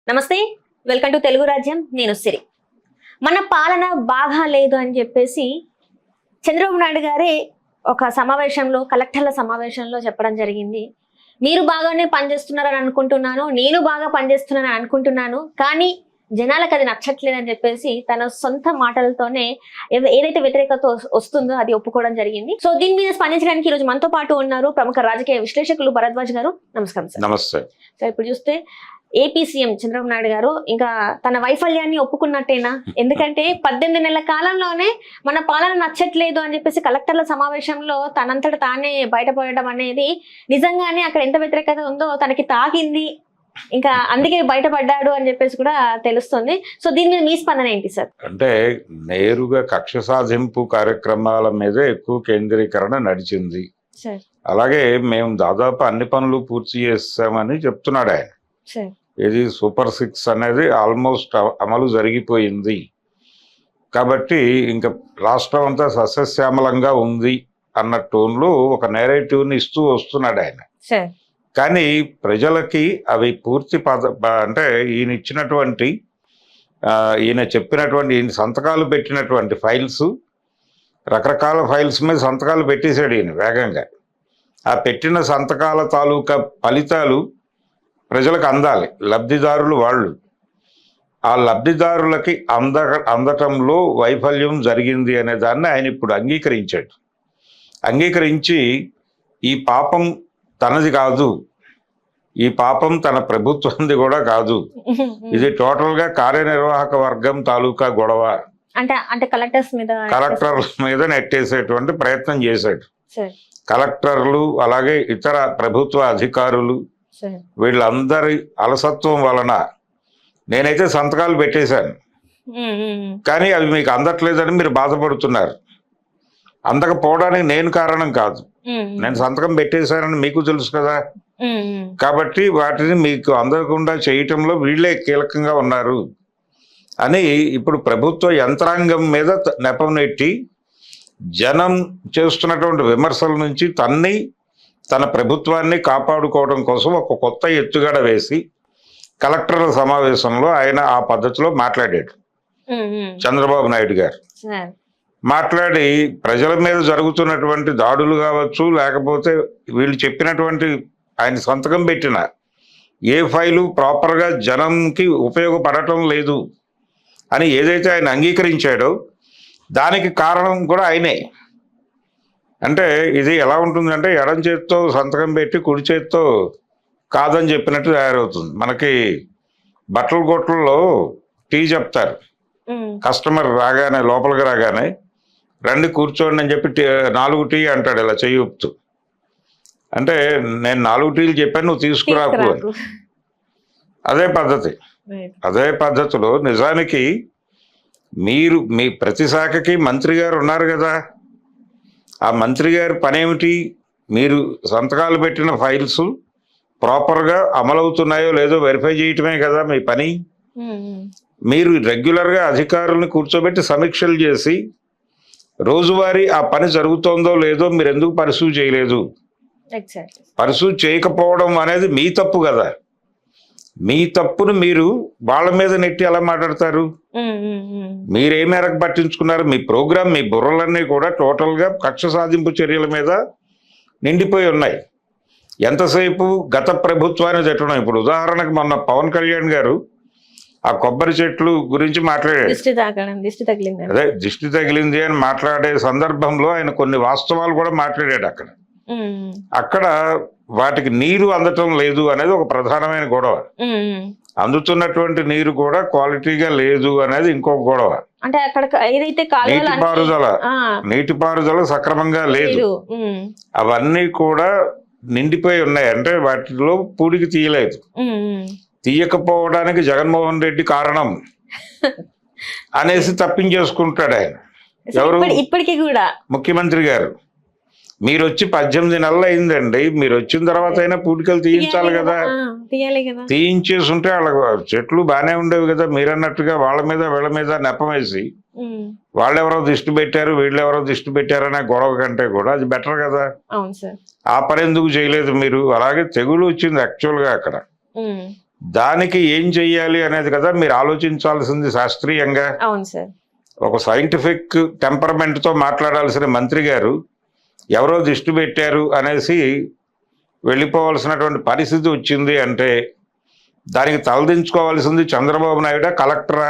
నమస్తే, welcome to Telugu రాజ్యం. నేను సిరి. మన పాలన బాగా లేదు అని చెప్పేసి చంద్రబాబు నాయుడు గారే ఒక సమావేశంలో, కలెక్టర్ల సమావేశంలో చెప్పడం జరిగింది. మీరు బాగానే పనిచేస్తున్నారని అనుకుంటున్నాను, నేను బాగా పనిచేస్తున్నానని అనుకుంటున్నాను, కానీ జనాలకు అది నచ్చట్లేదని చెప్పేసి తన సొంత మాటలతోనే ఏదైతే వ్యతిరేకత వస్తుందో అది ఒప్పుకోవడం జరిగింది. సో దీని మీద స్పందించడానికి ఈరోజు మనతో పాటు ఉన్నారు ప్రముఖ రాజకీయ విశ్లేషకులు భరద్వాజ్ గారు. నమస్కారం సార్. నమస్తే. సో ఇప్పుడు చూస్తే ఏపీ సీఎం చంద్రబాబు నాయుడు గారు ఇంకా తన వైఫల్యాన్ని ఒప్పుకున్నట్టేనా? ఎందుకంటే 18 నెలల కాలంలోనే మన పాలన నచ్చట్లేదు అని చెప్పేసి కలెక్టర్ల సమావేశంలో తనంతట తానే బయటపడడం అనేది నిజంగానే అక్కడ ఎంత వ్యతిరేకత ఉందో తనకి తాకింది, ఇంకా అందుకే బయటపడ్డాడు అని చెప్పేసి కూడా తెలుస్తుంది. సో దీని మీద మీ స్పందన ఏంటి సార్? అంటే నేరుగా కక్ష సాధింపు కార్యక్రమాల మీద ఎక్కువ కేంద్రీకరణ నడిచింది. అలాగే మేము దాదాపు అన్ని పనులు పూర్తి చేస్తామని చెప్తున్నాడు ఆయన. ఇది సూపర్ 6 అనేది ఆల్మోస్ట్ అమలు జరిగిపోయింది కాబట్టి ఇంకా రాష్ట్రం అంతా సస్యశ్యామలంగా ఉంది అన్న టోన్లో ఒక నేరేటివ్ని ఇస్తూ వస్తున్నాడు ఆయన. కానీ ప్రజలకి అవి పూర్తి అంటే ఈయన ఇచ్చినటువంటి ఈయన చెప్పినటువంటి ఈయన సంతకాలు పెట్టినటువంటి ఫైల్స్, రకరకాల ఫైల్స్ మీద సంతకాలు పెట్టేశాడు ఈయన వేగంగా. ఆ పెట్టిన సంతకాల తాలూకా ఫలితాలు ప్రజలకు అందాలి, లబ్ధిదారులు వాళ్ళు. ఆ లబ్ధిదారులకి అందటంలో వైఫల్యం జరిగింది అనే దాన్ని ఆయన ఇప్పుడు అంగీకరించాడు. అంగీకరించి ఈ పాపం తనది కాదు, ఈ పాపం తన ప్రభుత్వంది కూడా కాదు, ఇది టోటల్గా కార్యనిర్వాహక వర్గం తాలూకా గొడవ, అంటే కలెక్టర్ల మీద నెట్టేసేటువంటి ప్రయత్నం చేశాడు. కలెక్టర్లు అలాగే ఇతర ప్రభుత్వ అధికారులు వీళ్ళందరి అలసత్వం వలన నేనైతే సంతకాలు పెట్టేశాను, కానీ అవి మీకు అందట్లేదని మీరు బాధపడుతున్నారు. అందకపోవడానికి నేను కారణం కాదు, నేను సంతకం పెట్టేశానని మీకు తెలుసు కదా. కాబట్టి వాటిని మీకు అందకుండా చేయటంలో వీళ్ళే కీలకంగా ఉన్నారు అని ఇప్పుడు ప్రభుత్వ యంత్రాంగం మీద నెపం నెట్టి జనం చేస్తున్నటువంటి విమర్శల నుంచి తన ప్రభుత్వాన్ని కాపాడుకోవడం కోసం ఒక కొత్త ఎత్తుగడ వేసి కలెక్టర్ల సమావేశంలో ఆయన ఆ పద్ధతిలో మాట్లాడాడు. చంద్రబాబు నాయుడు గారు మాట్లాడి ప్రజల మీద జరుగుతున్నటువంటి దాడులు కావచ్చు, లేకపోతే వీళ్ళు చెప్పినటువంటి ఆయన సంతకం పెట్టిన ఏ ఫైలు ప్రాపర్గా జనంకి ఉపయోగపడటం లేదు అని ఏదైతే ఆయన అంగీకరించాడో దానికి కారణం కూడా ఆయనే. అంటే ఇది ఎలా ఉంటుందంటే ఎడం చేత్తో సంతకం పెట్టి కుడి చేత్తో కాదని చెప్పినట్టు తయారవుతుంది. మనకి బట్టల కొట్లలో టీ చెప్తారు, కస్టమర్ రాగానే లోపలికి రాగానే రండి కూర్చోండి అని చెప్పి 4 టీ అంటాడు ఇలా చెయ్యి ఊపుతూ. అంటే నేను 4 టీలు చెప్పాను, నువ్వు తీసుకురాకు అని. అదే పద్ధతి. అదే పద్ధతిలో నిజానికి మీరు మీ ప్రతి శాఖకి మంత్రి గారు ఉన్నారు కదా, ఆ మంత్రి గారి పనేమిటి? మీరు సంతకాలు పెట్టిన ఫైల్స్ ప్రాపర్గా అమలవుతున్నాయో లేదో వెరిఫై చేయటమే కదా మీ పని. మీరు రెగ్యులర్గా అధికారులను కూర్చోబెట్టి సమీక్షలు చేసి రోజువారీ ఆ పని జరుగుతోందో లేదో మీరు ఎందుకు పరిశూ చేయలేదు? పరిశూ చేయకపోవడం అనేది మీ తప్పు కదా. మీ తప్పును మీరు వాళ్ళ మీద నెట్టి ఎలా మాట్లాడతారు? మీరే మేరకు పట్టించుకున్నారు? మీ ప్రోగ్రాం, మీ బుర్రలన్నీ కూడా టోటల్గా కక్ష సాధింపు చర్యల మీద నిండిపోయి ఉన్నాయి. ఎంతసేపు గత ప్రభుత్వాన్ని తిట్టడం. ఇప్పుడు ఉదాహరణకు మొన్న పవన్ కళ్యాణ్ గారు ఆ కొబ్బరి చెట్లు గురించి మాట్లాడాడు. అదే దిష్టి తగిలింది అని మాట్లాడే సందర్భంలో ఆయన కొన్ని వాస్తవాలు కూడా మాట్లాడాడు. అక్కడ వాటికి నీరు అందటం లేదు అనేది ఒక ప్రధానమైన గొడవ. అందుతున్నటువంటి నీరు కూడా క్వాలిటీగా లేదు అనేది ఇంకొక గొడవ. అంటే అక్కడ ఏదైతే నీటిపారుదల సక్రమంగా లేదు, అవన్నీ కూడా నిండిపోయి ఉన్నాయి. అంటే వాటిలో పూడికి తీయలేదు. తీయకపోవడానికి జగన్మోహన్ రెడ్డి కారణం అనేసి తప్పించేసుకుంటాడు ఆయన. ఎవరు? ఇప్పటికీ కూడా ముఖ్యమంత్రి గారు. మీరు వచ్చి 18 నెలలు అయిందండి, మీరు వచ్చిన తర్వాత అయినా పూడికలు తీయించాలి కదా. తీయించేసి ఉంటే వాళ్ళ చెట్లు బాగానే ఉండేవి కదా. మీరన్నట్టుగా వాళ్ళ మీద వీళ్ళ మీద నెపం వేసి వాళ్ళెవరో దిష్టి పెట్టారు వీళ్ళెవరో దిష్టి పెట్టారనే గొడవ కంటే కూడా అది బెటర్ కదా. ఆ పని ఎందుకు చేయలేదు మీరు? అలాగే తెగులు వచ్చింది యాక్చువల్గా అక్కడ. దానికి ఏం చెయ్యాలి అనేది కదా మీరు ఆలోచించాల్సింది శాస్త్రీయంగా. అవును సార్. ఒక సైంటిఫిక్ టెంపర్మెంట్తో మాట్లాడాల్సిన మంత్రి గారు ఎవరో దిష్టి పెట్టారు అనేసి వెళ్ళిపోవాల్సినటువంటి పరిస్థితి వచ్చింది అంటే దానికి తలదించుకోవాల్సింది చంద్రబాబు నాయుడా, కలెక్టరా?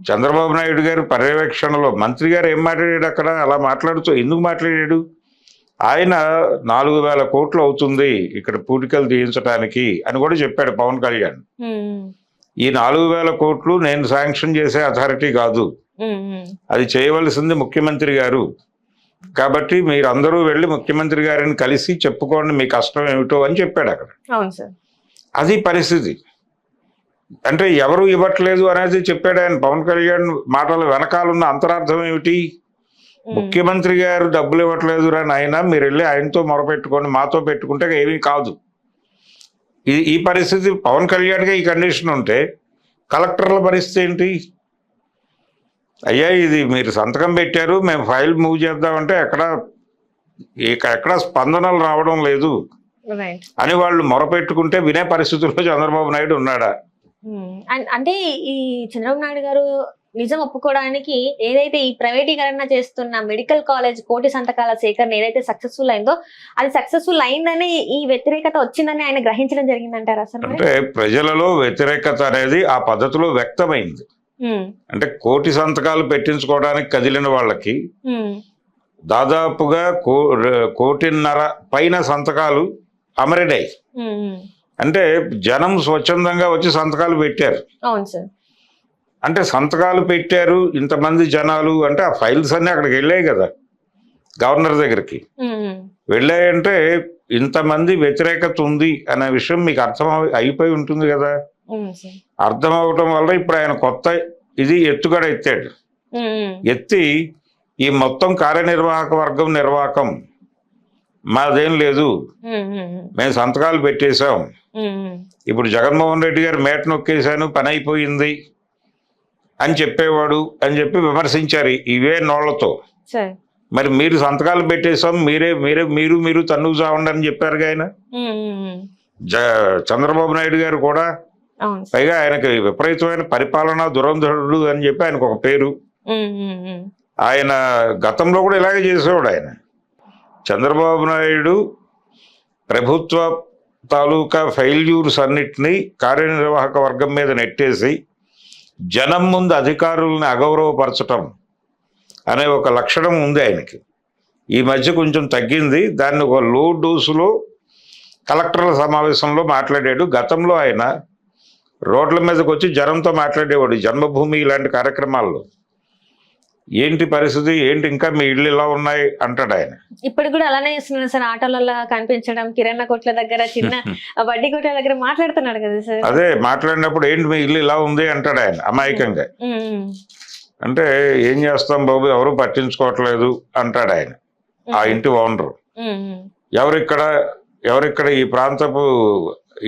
చంద్రబాబు నాయుడు గారు పర్యవేక్షణలో మంత్రి గారు ఏం మాట్లాడాడు అక్కడ? అలా మాట్లాడుతూ ఎందుకు మాట్లాడాడు? ఆయన 4,000 కోట్లు అవుతుంది ఇక్కడ పూడికలు తీయించడానికి అని కూడా చెప్పాడు పవన్ కళ్యాణ్. ఈ 4,000 కోట్లు నేను శాంక్షన్ చేసే అథారిటీ కాదు, అది చేయవలసింది ముఖ్యమంత్రి గారు. కాబట్టి మీరు అందరూ వెళ్ళి ముఖ్యమంత్రి గారిని కలిసి చెప్పుకోండి మీ కష్టం ఏమిటో అని చెప్పాడు అక్కడ. అవును సార్. అది పరిస్థితి. అంటే ఎవరు ఇవ్వట్లేదు అనేది చెప్పాడు ఆయన. పవన్ కళ్యాణ్ మాటల వెనకాలన్న అంతరార్థం ఏమిటి? ముఖ్యమంత్రి గారు డబ్బులు ఇవ్వట్లేదు రా నాయన, మీరు వెళ్ళి ఆయనతో మొరపెట్టుకోండి, మాతో పెట్టుకుంటే ఏమీ కాదు. ఈ పరిస్థితి పవన్ కళ్యాణ్గా ఈ కండిషన్ ఉంటే కలెక్టర్ల పరిస్థితి ఏంటి? అయ్యా ఇది మీరు సంతకం పెట్టారు, మేము ఫైల్ మూవ్ చేద్దామంటే ఎక్కడ స్పందనలు రావడం లేదు అని వాళ్ళు మొరపెట్టుకుంటే వినే పరిస్థితుల్లో చంద్రబాబు నాయుడు ఉన్నాడా? అంటే ఈ చంద్రబాబు నాయుడు గారు నిజం ఒప్పుకోవడానికి ఏదైతే ఈ ప్రైవేటీకరణ చేస్తున్న మెడికల్ కాలేజ్ కోటి సంతకాల సేకరణ ఏదైతే సక్సెస్ఫుల్ అయిందో అది సక్సెస్ఫుల్ అయిందని ఈ వ్యతిరేకత వచ్చిందని ఆయన గ్రహించడం జరిగిందంటారా అసలు? అంటే ప్రజలలో వ్యతిరేకత అనేది ఆ పద్ధతిలో వ్యక్తమైంది. అంటే కోటి సంతకాలు పెట్టించుకోవడానికి కదిలిన వాళ్ళకి దాదాపుగా 1.5 పైన సంతకాలు అమరిడాయి. అంటే జనం స్వచ్ఛందంగా వచ్చి సంతకాలు పెట్టారు. అవును సార్. అంటే సంతకాలు పెట్టారు ఇంతమంది జనాలు అంటే ఆ ఫైల్స్ అన్ని అక్కడికి వెళ్ళాయి కదా, గవర్నర్ దగ్గరికి వెళ్ళాయంటే ఇంతమంది వ్యతిరేకత ఉంది అనే విషయం మీకు అర్థం అయిపోయి ఉంటుంది కదా. అర్థం అవటం వల్ల ఇప్పుడు ఆయన కొత్త ఇది ఎత్తుగడ ఎత్తాడు. ఎత్తి ఈ మొత్తం కార్యనిర్వాహక వర్గం నిర్వాహకం మాదేం లేదు, మేము సంతకాలు పెట్టేశాం, ఇప్పుడు జగన్మోహన్ రెడ్డి గారు మేట నొక్కేశాను పని అయిపోయింది అని చెప్పేవాడు అని చెప్పి విమర్శించారు ఇవే నోళ్లతో. మరి మీరు సంతకాలు పెట్టేశాం, మీరు తన్నుకు చావండి అని చెప్పారుగా ఆయన. చంద్రబాబు నాయుడు గారు కూడా పైగా ఆయనకి విపరీతమైన పరిపాలన దురంధరుడు అని చెప్పి ఆయనకు ఒక పేరు. ఆయన గతంలో కూడా ఇలాగే చేసేవాడు ఆయన. చంద్రబాబు నాయుడు ప్రభుత్వ తాలూకా ఫెయిల్యూర్స్ అన్నిటినీ కార్యనిర్వాహక వర్గం మీద నెట్టేసి జనం ముందు అధికారులను అగౌరవపరచటం అనే ఒక లక్షణం ఉంది ఆయనకి. ఈ మధ్య కొంచెం తగ్గింది. దాన్ని ఒక లో డోసులో కలెక్టర్ల సమావేశంలో మాట్లాడాడు. గతంలో ఆయన రోడ్ల మీదకి వచ్చి జనంతో మాట్లాడేవాడు జన్మభూమి ఇలాంటి కార్యక్రమాల్లో. ఏంటి పరిస్థితి, ఏంటి ఇంకా మీ ఇళ్ళు ఇలా ఉన్నాయి అంటాడు ఆయన. ఇప్పుడు కూడా అలానే చేస్తున్నాడు సార్, ఆటోలలో కనిపించడం, కిరాణా కొట్ల దగ్గర, చిన్న వడ్డీ కొట్ల దగ్గర మాట్లాడుతున్నాడు కదా సార్. అదే మాట్లాడినప్పుడు ఏంటి మీ ఇల్లు ఇలా ఉంది అంటాడు ఆయన అమాయకంగా. అంటే ఏం చేస్తాం బాబు, ఎవరు పట్టించుకోవట్లేదు అంటాడు ఆయన. ఆ ఇంటి ఓనరు ఎవరిక్కడ ఈ ప్రాంతపు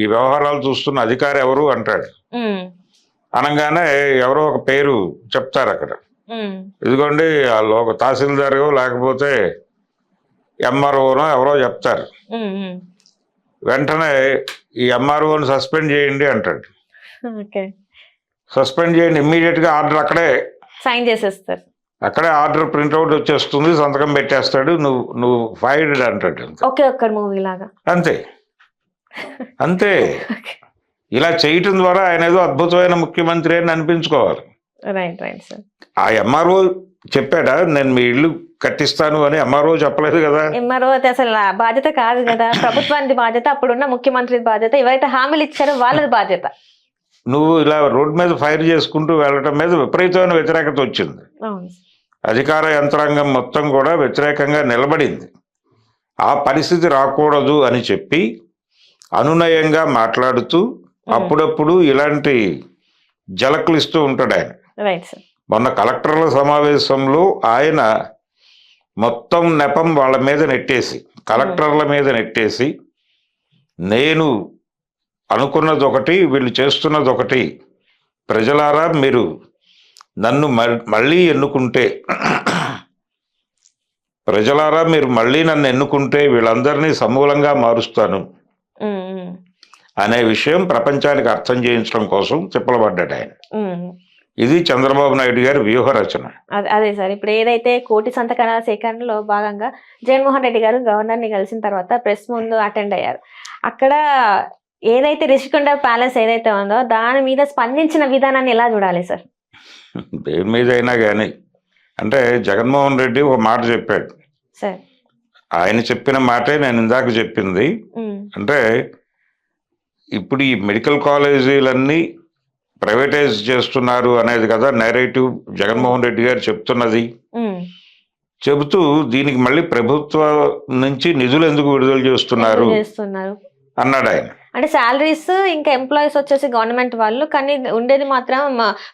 ఈ వ్యవహారాలు చూస్తున్న అధికారి ఎవరు అంటాడు. అనగానే ఎవరో ఒక పేరు చెప్తారు అక్కడ. ఇదిగోండి వాళ్ళు ఒక తహసీల్దారు లేకపోతే ఎంఆర్ఓనో ఎవరో చెప్తారు. వెంటనే ఈ ఎంఆర్ఓని సస్పెండ్ చేయండి అంటాడు. సస్పెండ్ చేయండి, ఇమ్మీడియట్ గా ఆర్డర్ అక్కడే సైన్ చేసేస్తారు. అక్కడే ఆర్డర్ ప్రింట్అవుట్ వచ్చేస్తుంది, సంతకం పెట్టేస్తాడు, నువ్వు ఫైర్డ్ అంటాడు. అంతే. ఇలా చేయటం ద్వారా ఆయన ఏదో అద్భుతమైన ముఖ్యమంత్రి అని అనిపించుకోవాలి. ఆ ఎంఆర్ఓ చెప్పాడా నేను మీ ఇల్లు కట్టిస్తాను అని? ఎంఆర్ఓ చెప్పలేదు కదా. ఎంఆర్ఓ అయితే అసలు బాధ్యత కాదు కదా, ప్రభుత్వానికి బాధ్యత, అప్పుడున్న ముఖ్యమంత్రి బాధ్యత, ఎవరైతే హామీలు ఇచ్చారో వాళ్ళది బాధ్యత. నువ్వు ఇలా రోడ్ మీద ఫైర్ చేసుకుంటూ వెళ్ళటం మీద విపరీతమైన వ్యతిరేకత వచ్చింది. అధికార యంత్రాంగం మొత్తం కూడా వ్యతిరేకంగా నిలబడింది. ఆ పరిస్థితి రాకూడదు అని చెప్పి అనునయంగా మాట్లాడుతూ అప్పుడప్పుడు ఇలాంటి జలకులు ఇస్తూ ఉంటాడు ఆయన. మొన్న కలెక్టర్ల సమావేశంలో ఆయన మొత్తం నెపం వాళ్ళ మీద నెట్టేసి, కలెక్టర్ల మీద నెట్టేసి, నేను అనుకున్నది ఒకటి, వీళ్ళు చేస్తున్నది ఒకటి, ప్రజలారా మీరు నన్ను మళ్ళీ ఎన్నుకుంటే, వీళ్ళందరినీ సమూలంగా మారుస్తాను అనే విషయం ప్రపంచానికి అర్థం చేయించడం కోసం తిప్పలబడ్డాడు ఆయన. ఉమ్. ఇది చంద్రబాబు నాయుడు గారి వ్యూహ రచన. అదే సార్, ఇప్పుడు ఏదైతే కోటి సంతకాల సేకరణలో భాగంగా జగన్మోహన్ రెడ్డి గారు గవర్నర్ని కలిసిన తర్వాత ప్రెస్ ముందు అటెండ్ అయ్యారు. అక్కడ ఏదైతే రిషికొండ ప్యాలెస్ ఏదైతే ఉందో దాని మీద స్పందించిన విధానాన్ని ఎలా చూడాలి సార్? దేని మీద అయినా కానీ అంటే జగన్మోహన్ రెడ్డి ఒక మాట చెప్పాడు. సార్ ఆయన చెప్పిన మాటే నేను ఇందాక చెప్పింది. అంటే ఇప్పుడు ఈ మెడికల్ కాలేజీలన్నీ ప్రైవేటైజ్ చేస్తున్నారు అనేది కదా నేరేటివ్ జగన్మోహన్ రెడ్డి గారు చెప్తున్నది. చెబుతూ దీనికి మళ్ళీ ప్రభుత్వం నుంచి నిధులు ఎందుకు విడుదల చేస్తున్నారు అన్నాడు ఆయన. అంటే శాలరీస్ ఇంకా ఎంప్లాయీస్ వచ్చేసి గవర్నమెంట్ వాళ్ళు, కానీ ఉండేది మాత్రం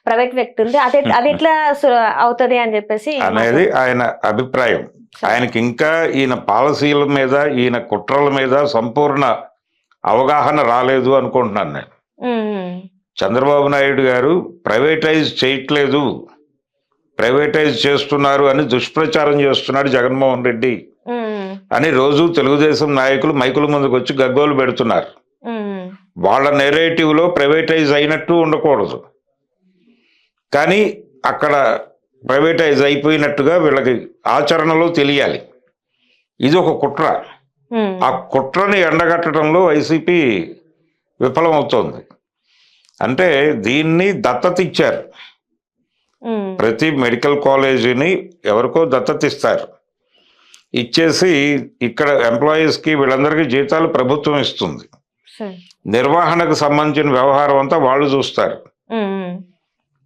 ప్రైవేట్ వ్యక్తులు. అది ఎట్లా అవుతుంది అని చెప్పేసి అనేది ఆయన అభిప్రాయం. ఆయనకి ఇంకా ఈయన పాలసీల మీద ఈయన కుట్రల మీద సంపూర్ణ అవగాహన రాలేదు అనుకుంటున్నాను నేను. చంద్రబాబు నాయుడు గారు ప్రైవేటైజ్ చేయట్లేదు, ప్రైవేటైజ్ చేస్తున్నారు అని దుష్ప్రచారం చేస్తున్నాడు జగన్మోహన్ రెడ్డి అని రోజు తెలుగుదేశం నాయకులు మైకుల ముందుకు వచ్చి గగ్గోలు పెడుతున్నారు. వాళ్ళ నెరేటివ్ లో ప్రైవేటైజ్ అయినట్టు ఉండకూడదు, కానీ అక్కడ ప్రైవేటైజ్ అయిపోయినట్టుగా వీళ్ళకి ఆచరణలో తెలియాలి. ఇది ఒక కుట్ర. ఆ కుట్రని ఎండగట్టడంలో వైసీపీ విఫలమవుతోంది. అంటే దీన్ని దత్తత ఇచ్చారు. ప్రతి మెడికల్ కాలేజీని ఎవరికో దత్తత ఇస్తారు. ఇచ్చేసి ఇక్కడ ఎంప్లాయీస్కి వీళ్ళందరికీ జీతాలు ప్రభుత్వం ఇస్తుంది. నిర్వహణకు సంబంధించిన వ్యవహారం అంతా వాళ్ళు చూస్తారు.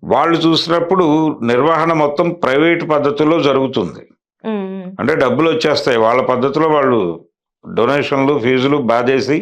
వాళ్ళు చూసినప్పుడు నిర్వహణ మొత్తం ప్రైవేట్ పద్ధతిలో జరుగుతుంది. అంటే డబ్బులు వచ్చేస్తాయి వాళ్ళ పద్ధతిలో, వాళ్ళు డొనేషన్లు ఫీజులు బాధేసి